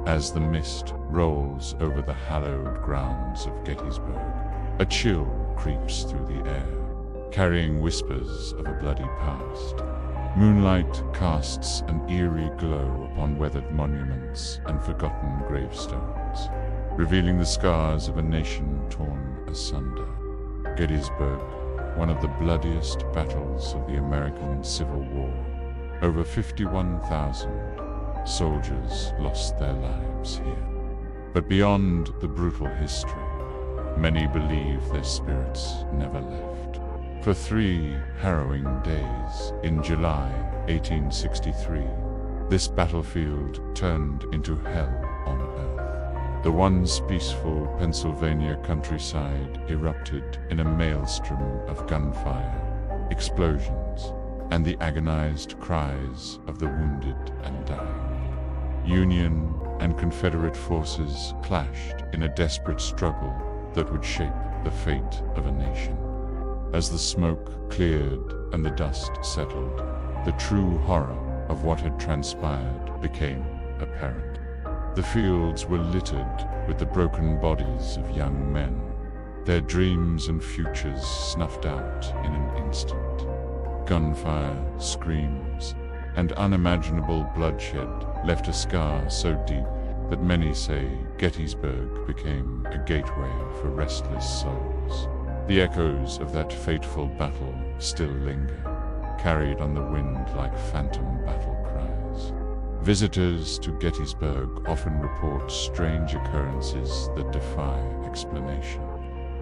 As the mist rolls over the hallowed grounds of Gettysburg, a chill creeps through the air, carrying whispers of a bloody past. Moonlight casts an eerie glow upon weathered monuments and forgotten gravestones, revealing the scars of a nation torn asunder. Gettysburg, one of the bloodiest battles of the American Civil War. Over 51,000 soldiers lost their lives here. But beyond the brutal history, many believe their spirits never left. For 3 harrowing days in July 1863, this battlefield turned into hell on earth. The once peaceful Pennsylvania countryside erupted in a maelstrom of gunfire, explosions, and the agonized cries of the wounded and dying. Union and Confederate forces clashed in a desperate struggle that would shape the fate of a nation. As the smoke cleared and the dust settled, the true horror of what had transpired became apparent. The fields were littered with the broken bodies of young men, their dreams and futures snuffed out in an instant. Gunfire, screams, and unimaginable bloodshed left a scar so deep that many say Gettysburg became a gateway for restless souls. The echoes of that fateful battle still linger, carried on the wind like phantom battle cries. Visitors to Gettysburg often report strange occurrences that defy explanation.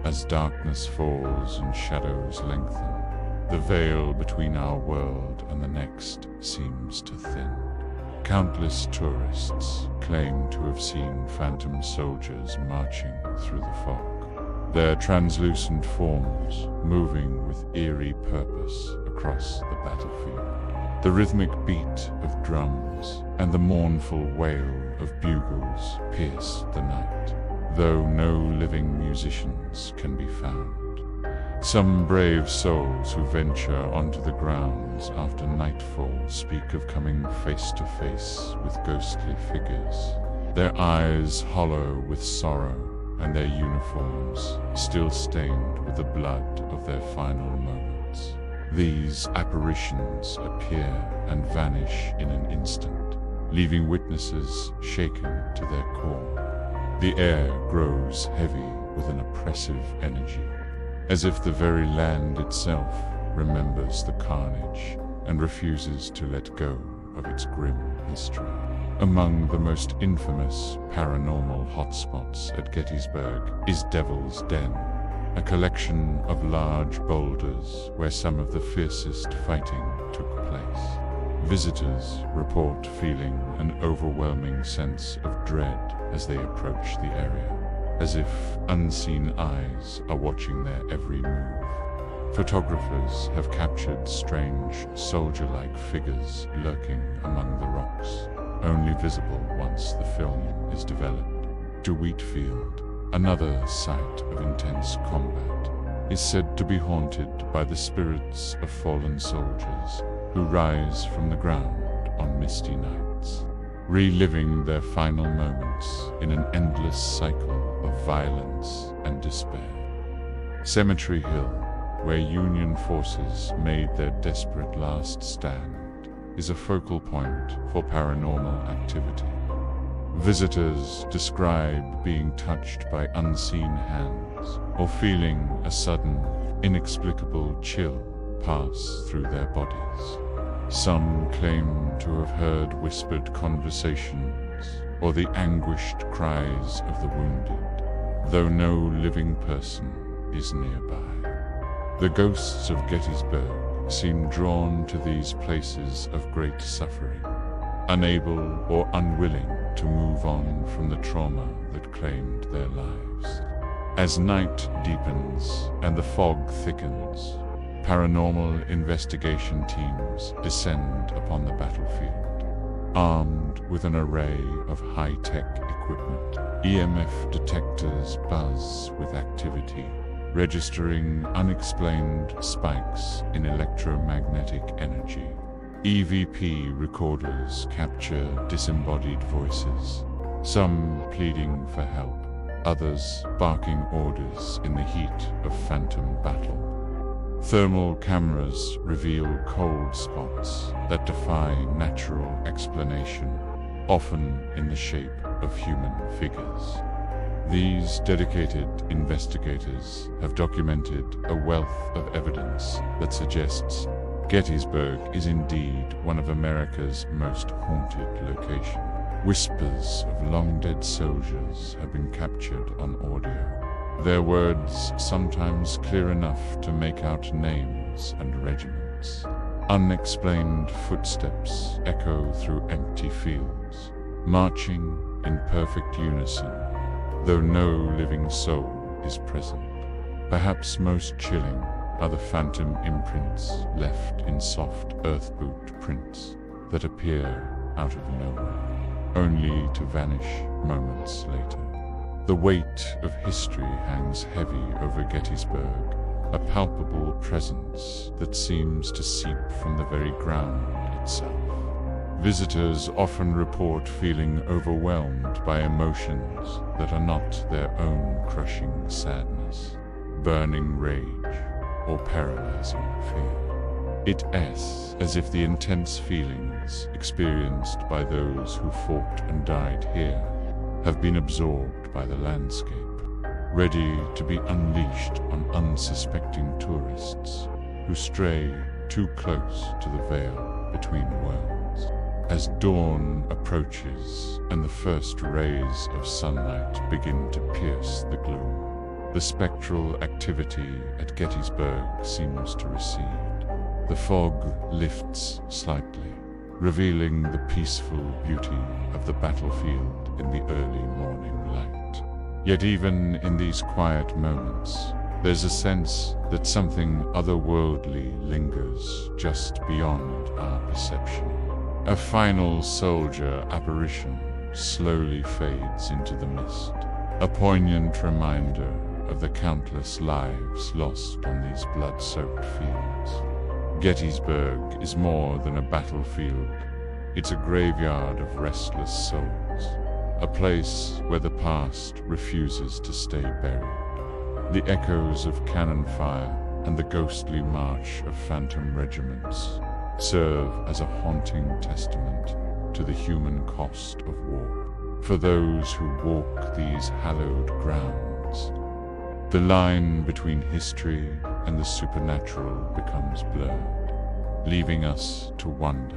As darkness falls and shadows lengthen, the veil between our world and the next seems to thin. Countless tourists claim to have seen phantom soldiers marching through the fog, their translucent forms moving with eerie purpose across the battlefield. The rhythmic beat of drums and the mournful wail of bugles pierce the night, though no living musicians can be found. Some brave souls who venture onto the grounds after nightfall speak of coming face to face with ghostly figures, their eyes hollow with sorrow and their uniforms still stained with the blood of their final moments. These apparitions appear and vanish in an instant, leaving witnesses shaken to their core. The air grows heavy with an oppressive energy, as if the very land itself remembers the carnage and refuses to let go of its grim history. Among the most infamous paranormal hotspots at Gettysburg is Devil's Den, a collection of large boulders where some of the fiercest fighting took place. Visitors report feeling an overwhelming sense of dread as they approach the area, as if unseen eyes are watching their every move. Photographers have captured strange, soldier-like figures lurking among the rocks, only visible once the film is developed. To Wheatfield, another site of intense combat, is said to be haunted by the spirits of fallen soldiers who rise from the ground on misty nights, reliving their final moments in an endless cycle of violence and despair. Cemetery Hill, where Union forces made their desperate last stand, is a focal point for paranormal activity. Visitors describe being touched by unseen hands or feeling a sudden, inexplicable chill pass through their bodies. Some claim to have heard whispered conversations or the anguished cries of the wounded, though no living person is nearby. The ghosts of Gettysburg seem drawn to these places of great suffering, unable or unwilling to move on from the trauma that claimed their lives. As night deepens and the fog thickens, paranormal investigation teams descend upon the battlefield, armed with an array of high-tech equipment. EMF detectors buzz with activity, registering unexplained spikes in electromagnetic energy. EVP recorders capture disembodied voices, some pleading for help, others barking orders in the heat of phantom battle. Thermal cameras reveal cold spots that defy natural explanation, often in the shape of human figures. These dedicated investigators have documented a wealth of evidence that suggests Gettysburg is indeed one of America's most haunted locations. Whispers of long-dead soldiers have been captured on audio, their words sometimes clear enough to make out names and regiments. Unexplained footsteps echo through empty fields, marching in perfect unison, though no living soul is present. Perhaps most chilling are the phantom imprints left in soft earth-boot prints that appear out of nowhere, only to vanish moments later. The weight of history hangs heavy over Gettysburg, a palpable presence that seems to seep from the very ground itself. Visitors often report feeling overwhelmed by emotions that are not their own crushing sadness, burning rage, or paralyzing fear. It is as if the intense feelings experienced by those who fought and died here have been absorbed by the landscape, ready to be unleashed on unsuspecting tourists who stray too close to the veil between worlds. As dawn approaches and the first rays of sunlight begin to pierce the gloom, the spectral activity at Gettysburg seems to recede. The fog lifts slightly, revealing the peaceful beauty of the battlefield in the early morning light. Yet even in these quiet moments, there's a sense that something otherworldly lingers just beyond our perception. A final soldier apparition slowly fades into the mist, a poignant reminder of the countless lives lost on these blood-soaked fields. Gettysburg is more than a battlefield. It's a graveyard of restless souls, a place where the past refuses to stay buried. The echoes of cannon fire and the ghostly march of phantom regiments serve as a haunting testament to the human cost of war. For those who walk these hallowed grounds, the line between history and the supernatural becomes blurred, leaving us to wonder,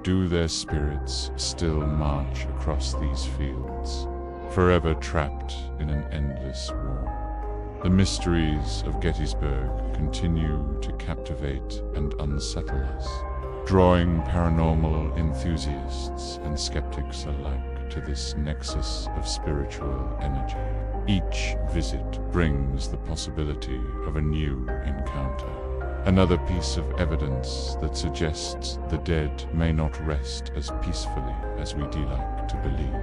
do their spirits still march across these fields, forever trapped in an endless war? The mysteries of Gettysburg continue to captivate and unsettle us, drawing paranormal enthusiasts and skeptics alike to this nexus of spiritual energy. Each visit brings the possibility of a new encounter, another piece of evidence that suggests the dead may not rest as peacefully as we like to believe.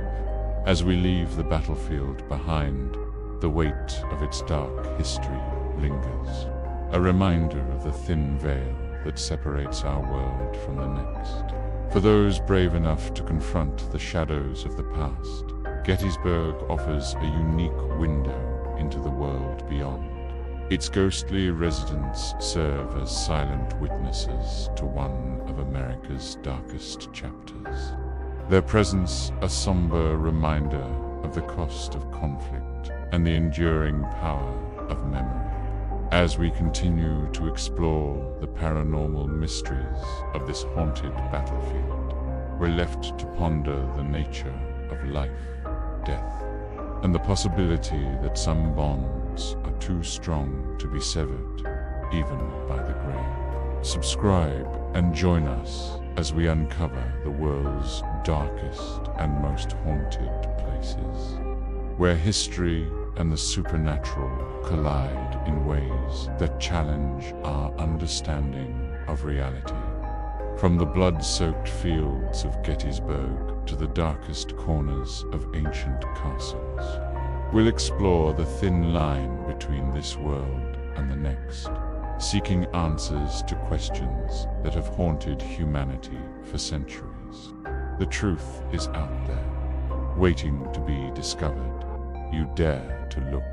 As we leave the battlefield behind, the weight of its dark history lingers, a reminder of the thin veil that separates our world from the next. For those brave enough to confront the shadows of the past, Gettysburg offers a unique window into the world beyond. Its ghostly residents serve as silent witnesses to one of America's darkest chapters. Their presence a somber reminder of the cost of conflict and the enduring power of memory. As we continue to explore the paranormal mysteries of this haunted battlefield, we're left to ponder the nature of life, death, and the possibility that some bonds are too strong to be severed, even by the grave. Subscribe and join us as we uncover the world's darkest and most haunted places, where history and the supernatural collide in ways that challenge our understanding of reality. From the blood-soaked fields of Gettysburg to the darkest corners of ancient castles, we'll explore the thin line between this world and the next, seeking answers to questions that have haunted humanity for centuries. The truth is out there, waiting to be discovered. You dare to look